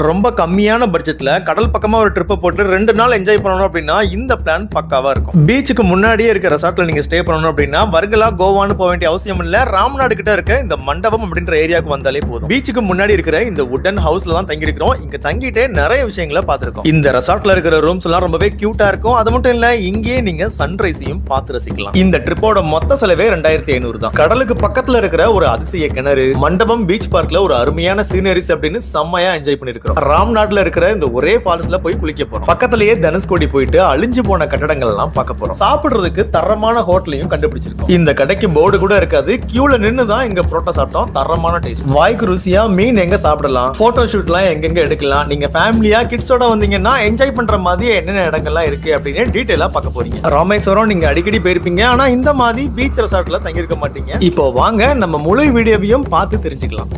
ரொம்ப கம்மியான பட்ஜெட்ல கடல் பக்கமா ஒரு ட்ரிப் போட்டு 2 நாள் என்ஜாய் பண்ணணும் அப்படின்னா இந்த பிளான் பக்காவா இருக்கும். பீச்சுக்கு முன்னாடியே இருக்க ரெசார்ட்ல நீங்க ஸ்டே பண்ணணும் அப்படின்னா வர்கலா கோவான்னு போக வேண்டிய அவசியம் இல்ல. ராம்நாடு கிட்ட இருக்க இந்த மண்டபம் அப்படின்ற ஏரியாவுக்கு வந்தாலே போதும். பீச்சுக்கு முன்னாடி இருக்கிற இந்த வுடன் ஹவுஸ்ல தான் தங்கி இருக்கிறோம். இங்க தங்கிட்டே நிறைய விஷயங்களை பார்த்திருக்கோம். இந்த ரெசார்ட்ல இருக்கிற ரூம்ஸ் எல்லாம் ரொம்பவே கியூட்டா இருக்கும். அது மட்டும் இல்ல, இங்கேயே நீங்க சன்ரைஸையும் பார்த்து ரசிக்கலாம். இந்த ட்ரிப்போட மொத்த செலவே 2500 தான். கடலுக்கு பக்கத்துல இருக்கிற ஒரு அதிசய கிணறு, மண்டபம் பீச் பார்க்ல ஒரு அருமையான சீனரிஸ் அப்படின்னு செம்மையா என்ஜாய் பண்ணிருக்கோம். ராம்நாட்ல இருக்கிற இந்த ஒரே ஃபால்ஸ்ல போய் குளிக்க போறோம். பக்கத்திலேயே தனுஷ்கோடி போயிட்டு அழிஞ்சு போன கட்டடங்கள் எல்லாம் பார்க்க போறோம். சாப்பிடுறதுக்கு தரமான ஹோட்டலையும் கண்டுபிடிச்சிருக்கோம். இந்த கடைக்கு போர்டு கூட இருக்காது. கியூல நின்னு தான் இங்க புரோட்டா சாப்பிட்டோம். தரமான டேஸ்ட். வாய்க்கு ருசியா மீன் எங்க சாப்பிடலாம், போட்டோ ஷூட்லாம் எங்கெங்க எடுக்கலாம், நீங்க ஃபேமிலியா கிட்ஸோட வந்தீங்கன்னா என்ஜாய் பண்ற மாதிரி என்னென்ன இடங்கள்லாம் இருக்கு அப்படின்னு டீடைலா பார்க்க போறீங்க. ராமேஸ்வரம் நீங்க அடிக்கடி போயிருப்பீங்க, ஆனா இந்த மாதிரி பீச் ரெசார்ட்ல தங்கி இருக்க மாட்டீங்க. இப்போ வாங்க நம்ம முழு வீடியோவையும் பார்த்து தெரிஞ்சுக்கலாம்.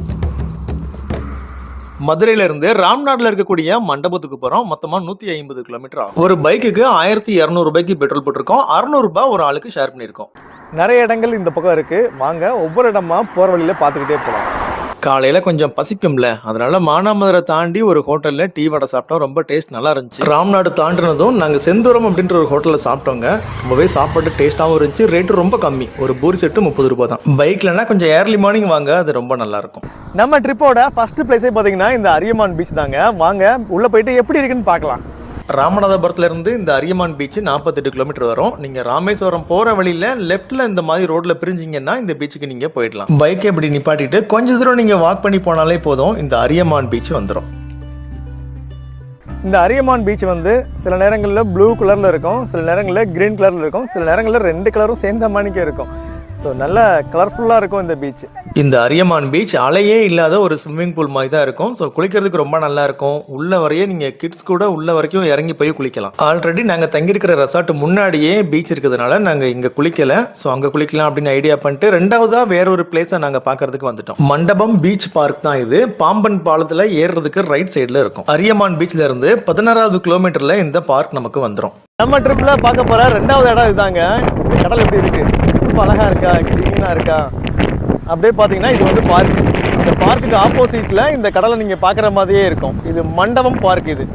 மதுரையில இருந்து ராம்நாட்ல இருக்கக்கூடிய மண்டபத்துக்கு போறோம். மொத்தமா 150 கிலோமீட்டர் ஆகும். ஒரு பைக்குக்கு 1200 ரூபாய்க்கு பெட்ரோல் போட்டிருக்கோம். 600 ரூபாய் ஒரு ஆளுக்கு ஷேர் பண்ணிருக்கோம். நிறைய இடங்கள் இந்த பக்கம் இருக்கு. வாங்க ஒவ்வொரு இடமா போற வழியில பாத்துக்கிட்டே போலாம். காலையில கொஞ்சம் பசிக்கும்ல, அதனால மானாமதுரை தாண்டி ஒரு ஹோட்டல்ல டீ வடை சாப்பிட்டோம். ரொம்ப டேஸ்ட் நல்லா இருந்துச்சு. ராம்நாடு தாண்டினதும் நாங்க செந்தூரம் அப்படின்ற ஒரு ஹோட்டல்ல சாப்பிட்டோங்க. ரொம்பவே சாப்பாடு டேஸ்டாவும் இருந்துச்சு. ரேட்டு ரொம்ப கம்மி. ஒரு பூரி செட்டு 30 ரூபாய் தான். பைக்லனா கொஞ்சம் ஏர்லி மார்னிங் வாங்க, அது ரொம்ப நல்லா இருக்கும். நம்ம ட்ரிப்போட ஃபர்ஸ்ட் பிளேஸே பாத்தீங்கன்னா இந்த அரியமான் பீச் தாங்க. வாங்க உள்ள போயிட்டு எப்படி இருக்குன்னு பார்க்கலாம். ராமநாதபுரத்துல இருந்து இந்த அரியமான் பீச் 48 கிலோமீட்டர் வரும். நீங்க ராமேஸ்வரம் போற வழியில லெஃப்ட்ல இந்த மாதிரி ரோட்ல பிரிஞ்சிங்கன்னா இந்த பீச்சுக்கு நீங்க போயிடலாம். பைக்கை இப்படி நிப்பாட்டிட்டு கொஞ்ச தூரம் நீங்க வாக் பண்ணி போனாலே போதும், இந்த அரியமான் பீச் வந்துடும். இந்த அரியமான் பீச் வந்து சில நேரங்களில் ப்ளூ கலர்ல இருக்கும், சில நேரங்களில் கிரீன் கலர்ல இருக்கும், சில நேரங்களில் 2 கலரும் சேர்ந்த மாணிக்கம் இருக்கும். ஸோ நல்ல கலர்ஃபுல்லாக இருக்கும் இந்த பீச். இந்த அரியமான் பீச் அலையே இல்லாத ஒரு ஸ்விம்மிங் பூல் மாதிரி தான் இருக்கும். ஸோ குளிக்கிறதுக்கு ரொம்ப நல்லா இருக்கும். உள்ள வரையே நீங்கள் கிட்ஸ் கூட உள்ள வரைக்கும் இறங்கி போய் குளிக்கலாம். ஆல்ரெடி நாங்கள் தங்கியிருக்கிற ரெசார்ட் முன்னாடியே பீச் இருக்கிறதுனால நாங்கள் இங்கே குளிக்கல. ஸோ அங்கே குளிக்கலாம் அப்படின்னு ஐடியா பண்ணிட்டு ரெண்டாவதாக வேற ஒரு பிளேஸை நாங்கள் பார்க்கறதுக்கு வந்துட்டோம். மண்டபம் பீச் பார்க் தான் இது. பாம்பன் பாலத்தில் ஏறுறதுக்கு ரைட் சைடில் இருக்கும். அரியமான் பீச்ல இருந்து 16வது கிலோமீட்டர்ல இந்த பார்க் நமக்கு வந்துடும். நம்ம ட்ரிப்ல பார்க்க போற 2வது இடம் இதுதாங்க. இந்த கடல் எப்படி இருக்கு, ரொம்ப அழகா இருக்கா, கிளீனா இருக்கா. அப்படியே பார்த்தீங்கன்னா இது வந்து பார்க். அந்த பார்க்குக்கு ஆப்போசிட்ல இந்த கடலை நீங்க பார்க்குற மாதிரியே இருக்கும். இது மண்டபம் பார்க். இது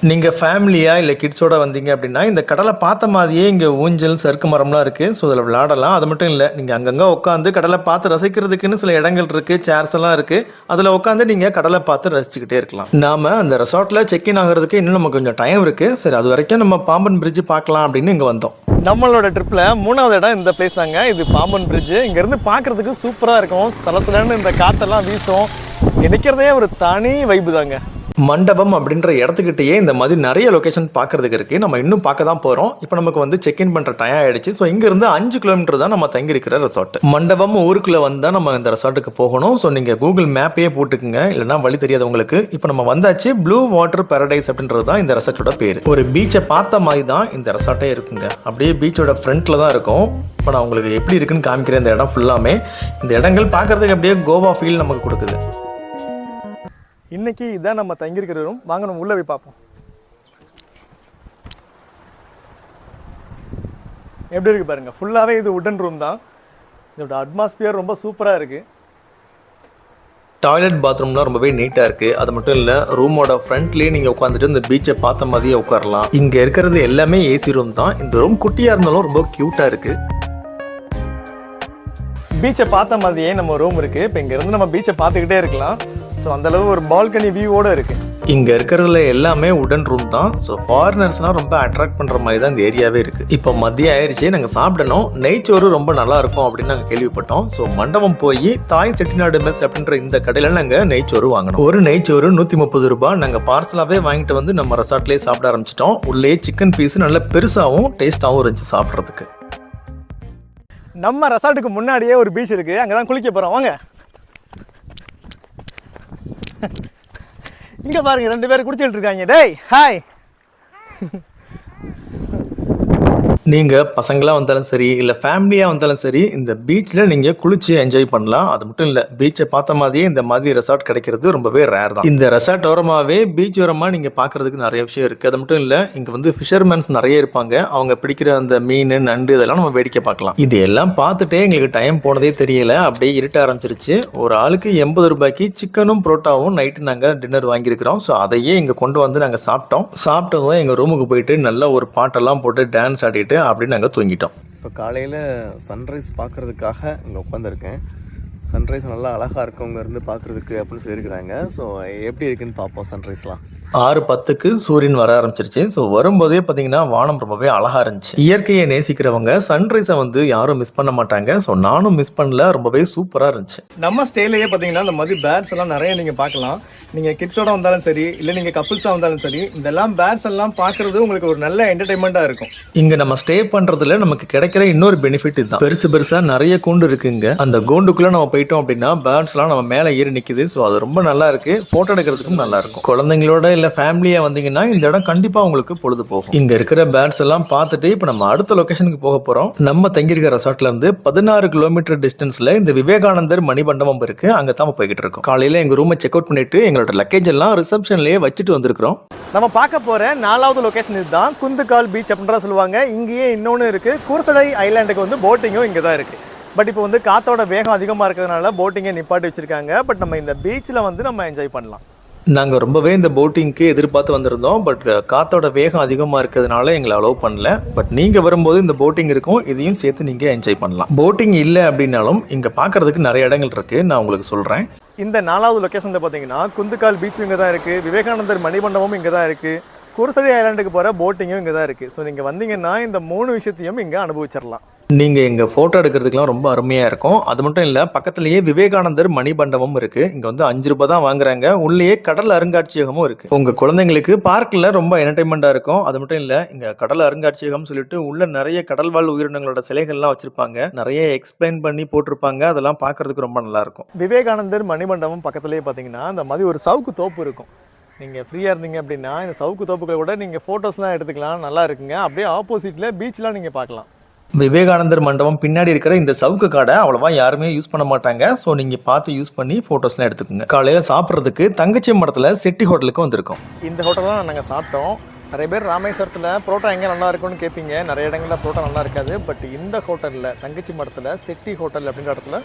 நீங்க ஃபேமிலியா இல்லை கிட்ஸோட வந்தீங்க அப்படின்னா இந்த கடலை பார்த்த மாதிரியே இங்கே ஊஞ்சல் சறுக்கு மரம்லாம் இருக்கு. ஸோ அதில் விளையாடலாம். அது மட்டும் இல்லை, நீங்கள் அங்கங்கே உட்காந்து கடலை பார்த்து ரசிக்கிறதுக்குன்னு சில இடங்கள் இருக்கு, சேர்ஸ் எல்லாம் இருக்கு. அதில் உட்காந்து நீங்க கடலை பார்த்து ரசிச்சுக்கிட்டே இருக்கலாம். நாம அந்த ரெசார்ட்ல செக்இன் ஆகிறதுக்கு இன்னும் நமக்கு கொஞ்சம் டைம் இருக்கு. சரி, அது வரைக்கும் நம்ம பாம்பன் பிரிட்ஜ் பார்க்கலாம் அப்படின்னு இங்கே வந்தோம். நம்மளோட ட்ரிப்பில் 3வது இடம் இந்த பிளேஸ் தாங்க. இது பாம்பன் பிரிட்ஜ். இங்கேருந்து பார்க்குறதுக்கு சூப்பராக இருக்கும். சலசலன்னு இந்த காற்றெல்லாம் வீசும். நினைக்கிறதே ஒரு தனி வைப்பு தாங்க. மண்டபம் அப்படின்ற இடத்துக்கிட்டேயே இந்த மாதிரி நிறைய லொக்கேஷன் பார்க்கறதுக்கு இருக்குது. நம்ம இன்னும் பார்க்க தான் போகிறோம். இப்போ நமக்கு வந்து செக்இன் பண்ணுற டைம் ஆகிடுச்சு. ஸோ இங்கேருந்து 5 கிலோமீட்டர் தான் நம்ம தங்கி இருக்கிற ரெசார்ட். மண்டபம் ஊருக்குள்ளே வந்தால் நம்ம இந்த ரெசார்ட்டுக்கு போகணும். ஸோ நீங்கள் கூகுள் மேப்பே போட்டுக்குங்க, இல்லைனா வழி தெரியாது உங்களுக்கு. இப்போ நம்ம வந்தாச்சு. ப்ளூ வாட்டர் பாரடைஸ் அப்படின்றது தான் இந்த ரெசார்ட்டோட பேர். ஒரு பீச்சை பார்த்த மாதிரி தான் இந்த ரெசார்ட்டே இருக்குங்க. அப்படியே பீச்சோட ஃப்ரண்ட்டில் தான் இருக்கும். இப்போ நான் உங்களுக்கு எப்படி இருக்குன்னு காமிக்கிறேன். இந்த இடம் ஃபுல்லாமே இந்த இடங்கள் பார்க்கறதுக்கு அப்படியே கோவா ஃபீல் நமக்கு கொடுக்குது. இன்னைக்கு இதான் நம்ம தங்கியிருக்கிற ரூம். வாங்க நம்ம உள்ள போய் பார்ப்போம். எப்படி இருக்கு பாருங்க. ஃபுல்லாகவே இது உடன் ரூம் தான். இதோட அட்மாஸ்பியர் ரொம்ப சூப்பராக இருக்கு. டாய்லெட் பாத்ரூம்லாம் ரொம்பவே நீட்டாக இருக்குது. அது மட்டும் இல்லை, ரூமோட ஃப்ரண்ட்லேயே நீங்கள் உட்காந்துட்டு இந்த பீச்சை பார்த்த மாதிரியே உட்காரலாம். இங்கே இருக்கிறது எல்லாமே ஏசி ரூம் தான். இந்த ரூம் குட்டியாக இருந்தாலும் ரொம்ப க்யூட்டாக இருக்குது. பீச்சை பார்த்த மாதிரியே நம்ம ரூம் இருக்குது. இப்போ இங்கேருந்து நம்ம பீச்சை பார்த்துக்கிட்டே இருக்கலாம். ஸோ அந்தளவு ஒரு பால்கனி வியூவோடு இருக்குது. இங்கே இருக்கிறதுல எல்லாமே உடன் ரூம் தான். ஸோ ஃபாரினர்ஸ்லாம் ரொம்ப அட்ராக்ட் பண்ணுற மாதிரி தான் இந்த ஏரியாவே இருக்குது. இப்போ மதியம் ஆயிடுச்சு, நாங்கள் சாப்பிடணும். நெய்ச்சோறு ரொம்ப நல்லா இருக்கும் அப்படின்னு நாங்கள் கேள்விப்பட்டோம். ஸோ மண்டபம் போய் தாய் செட்டிநாடு மெஸ் அப்படின்ற இந்த கடையில் நாங்கள் நெய்ச்சோறு வாங்கினோம். ஒரு நெய்ச்சோறு 130 ரூபாய். நாங்கள் பார்சலாகவே வாங்கிட்டு வந்து நம்ம ரெசார்ட்லேயே சாப்பிட ஆரம்பிச்சிட்டோம். உள்ளே சிக்கன் பீஸ் நல்ல பெருசாகவும் டேஸ்ட்டாகவும் இருந்துச்சு சாப்பிட்றதுக்கு. நம்ம ரெசார்ட்டுக்கு முன்னாடியே ஒரு பீச் இருக்குது. அங்கே தான் குளிக்க போகிறோம். வாங்க. இங்கே பாருங்க, 2 பேர் குடிச்சிட்டு இருக்காங்க. டேய் ஹாய். நீங்கள் பசங்களாக வந்தாலும் சரி இல்லை ஃபேமிலியாக வந்தாலும் சரி இந்த பீச்சில் நீங்கள் குளிச்சு என்ஜாய் பண்ணலாம். அது மட்டும் இல்லை, பீச்சை பார்த்த மாதிரியே இந்த மாதிரி ரெசார்ட் கிடைக்கிறது ரொம்பவே ரேர் தான். இந்த ரெசார்ட் ஓரமாகவே பீச் ஓரமாக நீங்கள் பார்க்குறதுக்கு நிறைய விஷயம் இருக்குது. அது மட்டும் இல்லை, இங்கே வந்து ஃபிஷர்மேன்ஸ் நிறைய இருப்பாங்க. அவங்க பிடிக்கிற அந்த மீன் நண்டு இதெல்லாம் நம்ம வேடிக்கை பார்க்கலாம். இது எல்லாம் பார்த்துட்டே எங்களுக்கு டைம் போனதே தெரியல. அப்படியே இருட்ட ஆரம்பிச்சிருச்சு. ஒரு ஆளுக்கு 80 ரூபாய்க்கு சிக்கனும் புரோட்டாவும் நைட்டு நாங்கள் டின்னர் வாங்கியிருக்கிறோம். ஸோ அதையே இங்கே கொண்டு வந்து நாங்கள் சாப்பிட்டதும் எங்கள் ரூமுக்கு போயிட்டு நல்லா ஒரு பாட்டெல்லாம் போட்டு டான்ஸ் ஆடிட்டு அப்படின்னு நாங்கள் தூங்கிட்டோம். இப்போ காலையில் சன்ரைஸ் பார்க்குறதுக்காக இங்கே உட்காந்துருக்கேன். சன்ரைஸ் நல்லா அழகாக இருக்கவங்க இருந்து பார்க்குறதுக்கு அப்படின்னு சொல்லியிருக்கிறாங்க. ஸோ எப்படி இருக்குன்னு பார்ப்போம். சன்ரைஸ்லாம் 6:10க்கு சூரியன் வர ஆரம்பிச்சிருச்சு. ஸோ வரும்போதே பார்த்தீங்கன்னா வானம் ரொம்பவே அழகாக இருந்துச்சு. இயற்கையை நேசிக்கிறவங்க சன்ரைஸை வந்து யாரும் மிஸ் பண்ண மாட்டாங்க. ஸோ நானும் மிஸ் பண்ணல, ரொம்பவே சூப்பராக இருந்துச்சு. நம்ம ஸ்டேலேயே பார்த்தீங்கன்னா இந்த மாதிரி பேர்ட்ஸ் எல்லாம் நிறைய நீங்கள் பார்க்கலாம். நீங்கள் கிட்ஸோட வந்தாலும் சரி இல்லை நீங்கள் கப்புள்ஸாக வந்தாலும் சரி, இதெல்லாம் பேர்ட்ஸ் எல்லாம் பார்க்குறது உங்களுக்கு ஒரு நல்ல என்டர்டைன்மெண்ட்டாக இருக்கும். இங்கே நம்ம ஸ்டே பண்ணுறதுல நமக்கு கிடைக்கிற இன்னொரு பெனிஃபிட் இதுதான். பெருசாக நிறைய கூண்டு இருக்குங்க. அந்த கூண்டுக்குள்ளே நம்ம போயிட்டோம் அப்படின்னா பேர்ட்ஸ்லாம் நம்ம மேலே ஏறி நிற்குது. ஸோ அது ரொம்ப நல்லா இருக்கு. ஃபோட்டோ எடுக்கிறதுக்கும் நல்லா இருக்கும். குழந்தைங்களோட இல்லை ஃபேமிலியாக வந்தீங்கன்னா இந்த இடம் கண்டிப்பாக உங்களுக்கு பொழுது போகும். இங்கே இருக்கிற பேர்ட்ஸ் எல்லாம் பார்த்துட்டு இப்போ நம்ம அடுத்த லொக்கேஷனுக்கு போக போகிறோம். நம்ம தங்கியிருக்கிற ரெசார்ட்ல இருந்து 16 கிலோமீட்டர் டிஸ்டன்ஸில் இந்த விவேகானந்தர் மணிமண்டபம் இருக்கு. அங்கே தான் போய்கிட்டு இருக்கோம். காலையில் எங்கள் ரூமை செக் அவுட் பண்ணிட்டு எங்களோட லக்கேஜ் எல்லாம் ரிசப்ஷன்லேயே வச்சுட்டு வந்திருக்கிறோம். நம்ம பார்க்க போகிற 4வது லொக்கேஷன் இதுதான். குந்துக்கால் பீச் அப்படின்றத சொல்லுவாங்க. இங்கேயே இன்னொன்று இருக்குது. கூர்சடை ஐலாண்டுக்கு வந்து போட்டிங்கும் இங்கே தான் இருக்குது. பட் இப்போ வந்து காற்றோட வேகம் அதிகமாக இருக்கிறதுனால போட்டிங்கை நிப்பாட்டி வச்சுருக்காங்க. பட் நம்ம இந்த பீச்சில் வந்து நம்ம என்ஜாய் பண்ணலாம். நாங்கள் ரொம்பவே இந்த போட்டிங்க்கு எதிர்பார்த்து வந்திருந்தோம். பட் காற்றோட வேகம் அதிகமாக இருக்கிறதுனால எங்களை அலோவ் பண்ணல. பட் நீங்கள் வரும்போது இந்த போட்டிங் இருக்கும், இதையும் சேர்த்து நீங்கள் என்ஜாய் பண்ணலாம். போட்டிங் இல்லை அப்படின்னாலும் இங்கே பார்க்குறதுக்கு நிறைய இடங்கள் இருக்குது. நான் உங்களுக்கு சொல்கிறேன். இந்த 4வது லொக்கேஷனில் பார்த்தீங்கன்னா குந்துக்கால் பீச்சும் இங்கே தான் இருக்குது. விவேகானந்தர் மணிமண்டபமும் இங்கே தான் இருக்குது. குருசடி ஐலாண்டுக்கு போகிற போட்டிங்கும் இங்கே தான் இருக்குது. ஸோ நீங்கள் வந்தீங்கன்னா இந்த 3 விஷயத்தையும் இங்கே அனுபவிச்சிடலாம். நீங்கள் இங்கே ஃபோட்டோ எடுக்கிறதுக்குலாம் ரொம்ப அருமையாக இருக்கும். அது மட்டும் இல்லை, பக்கத்துலேயே விவேகானந்தர் மணிமண்டபமும் இருக்குது. இங்கே வந்து 5 ரூபாய் தான் வாங்குறாங்க. உள்ளேயே கடல் அருங்காட்சியகமும் இருக்குது. உங்கள் குழந்தைங்களுக்கு பார்க்கில் ரொம்ப என்டர்டைன்மெண்ட்டாக இருக்கும். அது மட்டும் இல்லை, இங்கே கடல் அருங்காட்சியகம் சொல்லிட்டு உள்ள நிறைய கடல்வாழ் உயிரினங்களோட சிலைகள்லாம் வச்சுருப்பாங்க. நிறைய எக்ஸ்பிளைன் பண்ணி போட்டிருப்பாங்க. அதெல்லாம் பார்க்குறதுக்கு ரொம்ப நல்லாயிருக்கும். விவேகானந்தர் மணிமண்டபம் பக்கத்துலேயே பார்த்தீங்கன்னா இந்த மாதிரி ஒரு சவுக்கு தோப்பு இருக்கும். நீங்கள் ஃப்ரீயாக இருந்தீங்க அப்படின்னா இந்த சவுக்கு தோப்புகளை கூட நீங்கள் ஃபோட்டோஸ்லாம் எடுத்துக்கலாம். நல்லா இருக்குங்க. அப்படியே ஆப்போசிட்டில் பீச்லாம் நீங்கள் பார்க்கலாம். விவேகானந்தர் மண்டபம் பின்னாடி இருக்கிற இந்த சவுக்கு காடை அவ்வளோவா யாருமே யூஸ் பண்ண மாட்டாங்க. ஸோ நீங்கள் பார்த்து யூஸ் பண்ணி ஃபோட்டோஸ்லாம் எடுத்துக்கோங்க. காலையில் சாப்பிட்றதுக்கு தங்கச்சி மடத்தில் செட்டி ஹோட்டலுக்கு வந்திருக்கோம். இந்த ஹோட்டல் தான் நாங்கள் சாப்பிட்டோம். நிறைய பேர் ராமேஸ்வரத்தில் புரோட்டா எங்கே நல்லா இருக்கும்னு கேட்பீங்க. நிறைய இடங்களில் புரோட்டா நல்லா இருக்காது. பட் இந்த ஹோட்டலில் தங்கச்சி மடத்தில் செட்டி ஹோட்டல் அப்படின்ற இடத்துல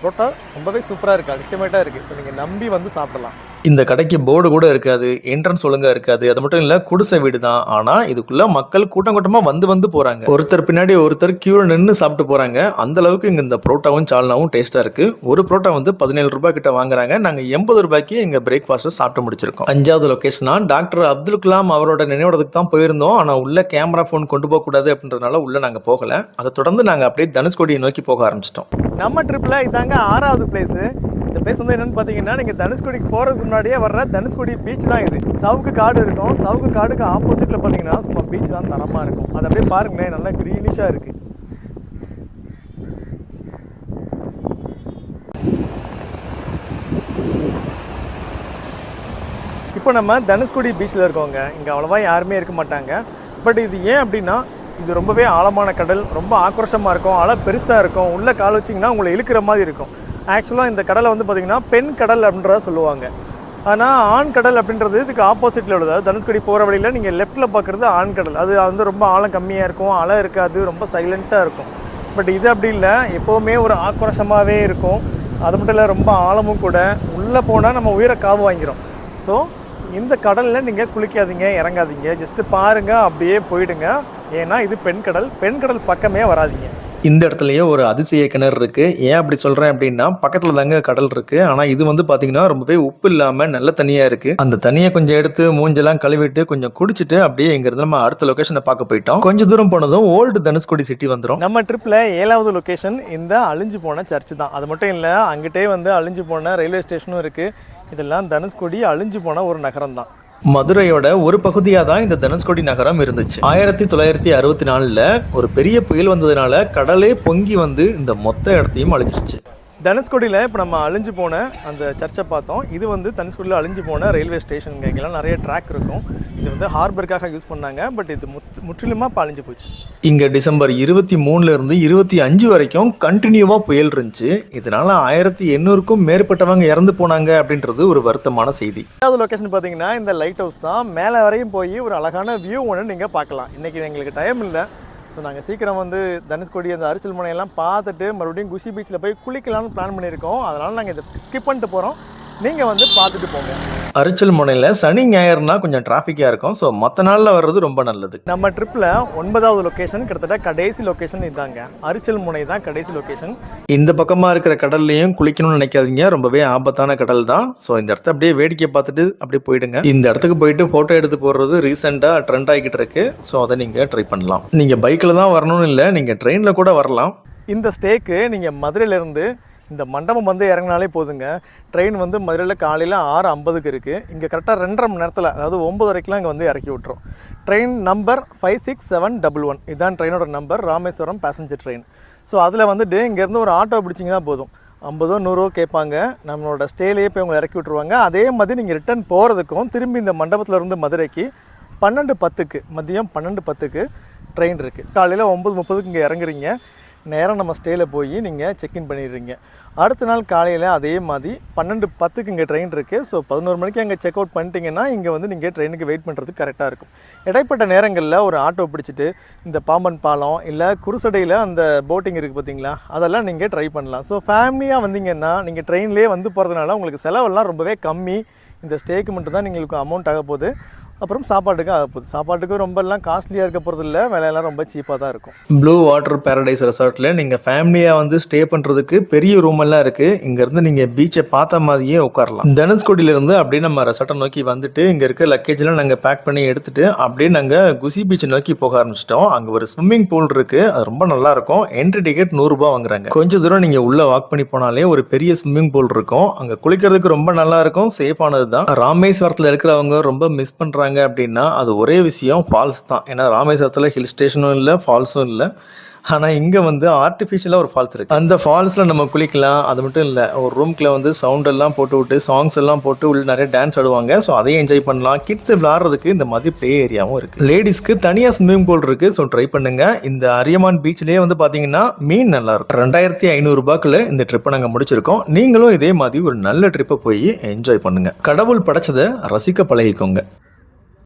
புரோட்டா ரொம்பவே சூப்பராக இருக்குது. அல்டிமேட்டாக இருக்குது. ஸோ நீங்கள் நம்பி வந்து சாப்பிடலாம். இந்த கடைக்கு போர்டு கூட இருக்காது. என்ட்ரன்ஸ் ஒழுங்காக இருக்காது. அது மட்டும் இல்லை, குடிசை வீடு தான். ஆனால் இதுக்குள்ளே மக்கள் கூட்டமாக வந்து போகிறாங்க. ஒருத்தர் பின்னாடி ஒருத்தர் கியூவில் நின்று சாப்பிட்டு போகிறாங்க. அந்த அளவுக்கு இங்கே இந்த புரோட்டாவும் சால்னாவும் டேஸ்ட்டாக இருக்குது. ஒரு புரோட்டா வந்து 17 ரூபாய் கிட்ட வாங்குறாங்க. நாங்கள் 80 ரூபாய்க்கு எங்கள் பிரேக்ஃபாஸ்ட்டை சாப்பிட்டு முடிச்சிருக்கோம். 5வது லொக்கேஷனாக டாக்டர் அப்துல் கலாம் அவரோட நினைவிடத்துக்கு தான் போயிருந்தோம். ஆனால் உள்ள கேமரா ஃபோன் கொண்டு போகக்கூடாது அப்படின்றதுனால உள்ளே நாங்கள் போகலை. அதை தொடர்ந்து நாங்கள் அப்படியே தனுஷ்கோடியை நோக்கி போக ஆரம்பிச்சிட்டோம். நம்ம ட்ரிப்பில் இதாங்க 6வது பிளேஸு. இந்த பிளேஸ் வந்து என்னென்னு பார்த்தீங்கன்னா, நீங்கள் தனுஷ்கோடிக்கு போகிறதுக்கு முன்னாடியே வர்ற தனுஷ்கோடி பீச் தான் இது. சவுக்கு காடு இருக்கும். சவுக்கு காடுக்கு ஆப்போசிட்டில் பார்த்தீங்கன்னா சும்மா பீச்லாம் தரமாக இருக்கும். அது அப்படியே பாருங்களேன், நல்லா க்ரீனிஷாக இருக்குது. இப்போ நம்ம தனுஷ்கோடி பீச்சில் இருக்கோங்க. இங்கே அவ்வளோவா யாருமே இருக்க மாட்டாங்க. பட் இது ஏன் அப்படின்னா, இது ரொம்பவே ஆழமான கடல். ரொம்ப ஆக்ரோஷமாக இருக்கும். அலை பெருசாக இருக்கும். உள்ளே கால் வச்சிங்கன்னா உங்களை இழுக்கிற மாதிரி இருக்கும். ஆக்சுவலாக இந்த கடலை வந்து பார்த்திங்கன்னா பெண் கடல் அப்படின்றத சொல்லுவாங்க. ஆனால் ஆண் கடல் அப்படின்றது இதுக்கு ஆப்போசிட்டில் உள்ளது. தனுஷ்கோடி போகிற வழியில் நீங்கள் லெஃப்ட்டில் பார்க்குறது ஆண் கடல். அது வந்து ரொம்ப ஆழம் கம்மியாக இருக்கும். அலை இருக்காது. ரொம்ப சைலண்ட்டாக இருக்கும். பட் இது அப்படி இல்லை. எப்போவுமே ஒரு ஆக்ரோஷமாகவே இருக்கும். அது மட்டும் இல்லை, ரொம்ப ஆழமும் கூட. உள்ளே போனால் நம்ம உயிரை காவு வாங்கிறோம். ஸோ இந்த கடலில் நீங்கள் குளிக்காதீங்க, இறங்காதீங்க. ஜஸ்ட்டு பாருங்கள், அப்படியே போயிடுங்க. ஏன்னா இது பெண் கடல். பெண் கடல் பக்கமே வராதிங்க. இந்த இடத்துலையே ஒரு அதிசய கிணறு இருக்குது. ஏன் அப்படி சொல்கிறேன் அப்படின்னா, பக்கத்தில் தாங்க கடல் இருக்குது. ஆனால் இது வந்து பார்த்தீங்கன்னா ரொம்பவே உப்பு இல்லாமல் நல்ல தண்ணியாக இருக்குது. அந்த தண்ணியை கொஞ்சம் எடுத்து மூஞ்செல்லாம் கழுவிட்டு கொஞ்சம் குடிச்சிட்டு அப்படியே இங்கேருந்து நம்ம அடுத்த லொக்கேஷனை பார்க்க போயிட்டோம். கொஞ்சம் தூரம் போனதும் ஓல்டு தனுஷ்கோடி சிட்டி வந்துடும். நம்ம ட்ரிப்பில் 7வது லொக்கேஷன் இந்த அழிஞ்சு போன சர்ச்சு தான். அது மட்டும் இல்லை, அங்கிட்டே வந்து அழிஞ்சு போன ரயில்வே ஸ்டேஷனும் இருக்குது. இதெல்லாம் தனுஷ்கோடி அழிஞ்சு போன ஒரு நகரம் தான். மதுரையோட ஒரு பகுதியாக தான் இந்த தனுஷ்கோடி நகரம் இருந்துச்சு. 1964 ஒரு பெரிய புயல் வந்ததுனால கடலே பொங்கி வந்து இந்த மொத்த இடத்தையும் அழிச்சிருச்சு. தனுஷ்கோடியில் இப்போ நம்ம அழிஞ்சு போன அந்த சர்ச்சை பார்த்தோம். இது வந்து தனுஷ்கோடியில் அழிஞ்சு போன ரயில்வே ஸ்டேஷனுங்க. இங்கெல்லாம் நிறைய ட்ராக் இருக்கும். இது வந்து ஹார்பருக்காக யூஸ் பண்ணாங்க. பட் இது முற்றிலுமாக இப்போ அழிஞ்சு போச்சு. இங்கே டிசம்பர் 23 25 வரைக்கும் கண்டினியூவாக புயல் இருந்துச்சு. இதனால் 1800க்கும் மேற்பட்டவங்க இறந்து போனாங்க அப்படின்றது ஒரு வருத்தமான செய்தி. ரெண்டாவது லொக்கேஷன் பார்த்தீங்கன்னா இந்த லைட் ஹவுஸ் தான். மேலே வரையும் போய் ஒரு அழகான வியூ ஒன்று நீங்கள் பார்க்கலாம். இன்றைக்கி எங்களுக்கு டைம் இல்லை. ஸோ நாங்கள் சீக்கிரம் வந்து தனுஷ்கோடி அந்த அரிச்சல் முனையெல்லாம் பார்த்துட்டு மறுபடியும் குஷி பீச்சில் போய் குளிக்கலாம்னு பிளான் பண்ணியிருக்கோம். அதனால் நாங்கள் இதை ஸ்கிப் பண்ணிட்டு போகிறோம். நீங்கள் வந்து பார்த்துட்டு போங்க. அரிச்சல் முனையில் சனி ஞாயிறுனா கொஞ்சம் டிராஃபிக்காக இருக்கும். ஸோ மற்ற நாளில் வர்றது ரொம்ப நல்லது. நம்ம ட்ரிப்பில் 9வது லொக்கேஷன், கிட்டத்தட்ட கடைசி லொக்கேஷன் இதாங்க. அரிச்சல் முனை தான் கடைசி லொக்கேஷன். இந்த பக்கமாக இருக்கிற கடல்லையும் குளிக்கணும்னு நினைக்காதீங்க. ரொம்பவே ஆபத்தான கடல் தான். ஸோ இந்த இடத்த அப்படியே வேடிக்கை பார்த்துட்டு அப்படியே போயிடுங்க. இந்த இடத்துக்கு போயிட்டு ஃபோட்டோ எடுத்து போடுறது ரீசெண்டாக ட்ரெண்ட் ஆகிக்கிட்டு இருக்கு. ஸோ அதை நீங்கள் ட்ரை பண்ணலாம். நீங்கள் பைக்கில் தான் வரணும்னு இல்லை, நீங்கள் ட்ரெயினில் கூட வரலாம். இந்த ஸ்டேக்கு நீங்கள் மதுரையிலேருந்து இந்த மண்டபம் வந்து இறங்கினாலே போதுங்க. ட்ரெயின் வந்து மதுரையில் காலையில் 6:50க்கு இருக்குது. இங்கே கரெக்டாக 2.5 மணி நேரத்தில், அதாவது 9 வரைக்கும்லாம் இங்கே வந்து இறக்கி விட்டுரும். ட்ரெயின் நம்பர் 56711 இதுதான் ட்ரெயினோட நம்பர். Rameswaram passenger train. ஸோ அதில் வந்துட்டு இங்கேருந்து ஒரு ஆட்டோ பிடிச்சிங்கன்னா போதும். 50 100 கேட்பாங்க. நம்மளோட ஸ்டேலேயே போய் உங்களை இறக்கி விட்ருவாங்க. அதே மாதிரி நீங்கள் ரிட்டர்ன் போகிறதுக்கும் திரும்பி இந்த மண்டபத்தில் இருந்து மதுரைக்கு 12:10க்கு மதியம் 12:10க்கு ட்ரெயின் இருக்குது. காலையில் 9:30க்கு இங்கே இறங்குறீங்க. நேராக நம்ம ஸ்டேயில் போய் நீங்கள் செக்இன் பண்ணிடுறீங்க. அடுத்த நாள் காலையில் அதே மாதிரி 12:10க்கு இங்கே ட்ரெயின் இருக்குது. ஸோ 11 மணிக்கு அங்கே செக் அவுட் பண்ணிட்டீங்கன்னா இங்கே வந்து நீங்கள் ட்ரெயினுக்கு வெயிட் பண்ணுறதுக்கு கரெக்டாக இருக்கும். இடைப்பட்ட நேரங்களில் ஒரு ஆட்டோ பிடிச்சிட்டு இந்த பாம்பன் பாலம் இல்லை குருசடையில் அந்த போட்டிங் இருக்குது பார்த்தீங்களா, அதெல்லாம் நீங்கள் ட்ரை பண்ணலாம். ஸோ ஃபேமிலியாக வந்தீங்கன்னா நீங்கள் ட்ரெயின்லேயே வந்து போகிறதுனால உங்களுக்கு செலவெல்லாம் ரொம்பவே கம்மி. இந்த ஸ்டேக்கு மட்டும் தான் உங்களுக்கு அமௌண்ட் ஆக போகுது. அப்புறம் சாப்பாட்டுக்கு ஆக போகுது. சாப்பாட்டுக்கு ரொம்பலாம் காஸ்ட்லியாக இருக்க போகிறது இல்லை, விலையெல்லாம் ரொம்ப சீப்பாக தான் இருக்கும். ப்ளூ வாட்டர் பேரடைஸ் ரெசார்ட்டில் நீங்கள் ஃபேமிலியாக வந்து ஸ்டே பண்ணுறதுக்கு பெரிய ரூம் எல்லாம் இருக்குது. இங்கேருந்து நீங்கள் பீச்சை பார்த்த மாதிரியே உட்காரலாம். தனுஷ்கோடியிலேருந்து அப்படியே நம்ம ரெசார்ட்டை நோக்கி வந்துட்டு இங்கே இருக்க லக்கேஜெலாம் நாங்கள் பேக் பண்ணி எடுத்துகிட்டு அப்படியே நாங்கள் குஷி பீச்சை நோக்கி போக ஆரம்பிச்சிட்டோம். அங்கே ஒரு ஸ்விம்மிங் பூல் இருக்குது. அது ரொம்ப நல்லாயிருக்கும். என்ட்ரி டிக்கெட் 100 ரூபா வாங்குறாங்க. கொஞ்சம் தூரம் நீங்கள் உள்ளே வாக் பண்ணி போனாலே ஒரு பெரிய ஸ்விம்மிங் பூல் இருக்கும். அங்கே குளிக்கிறதுக்கு ரொம்ப நல்லாயிருக்கும். சேஃபானது தான். ராமேஸ்வரத்தில் இருக்கிறவங்க ரொம்ப மிஸ் பண்ணுறாங்க அப்படின்னா அது ஒரே விஷயம், ஃபால்ஸ் தான். ஏன்னா ராமேஸ்வரத்தில் ஹில் ஸ்டேஷனும் இல்லை, ஃபால்ஸும் இல்லை. ஆனால் இங்கே வந்து ஆர்டிஃபிஷியலாக ஒரு ஃபால்ஸ் இருக்குது. அந்த ஃபால்ஸில் நம்ம குளிக்கலாம். அது மட்டும் இல்லை, ஒரு ரூம்குள்ளே வந்து சவுண்டெல்லாம் போட்டு விட்டு சாங்ஸ் எல்லாம் போட்டு உள்ள நிறைய டான்ஸ் ஆடுவாங்க. ஸோ அதையும் என்ஜாய் பண்ணலாம். கிட்ஸ் விளாட்றதுக்கு இந்த மாதிரி ப்ளே ஏரியாவும் இருக்குது. லேடிஸ்க்கு தனியாக ஸ்விம்மிங் பூல் இருக்குது. ஸோ ட்ரை பண்ணுங்கள். இந்த அரியமான் பீச்லேயே வந்து பார்த்தீங்கன்னா மீன் நல்லாயிருக்கும். 2500 ரூபாய்க்குள்ள இந்த ட்ரிப்பை நாங்கள் முடிச்சிருக்கோம். நீங்களும் இதே மாதிரி ஒரு நல்ல ட்ரிப்பை போய் என்ஜாய் பண்ணுங்கள். கடவுள் படைச்சதை ரசிக்க பழகிக்கோங்க.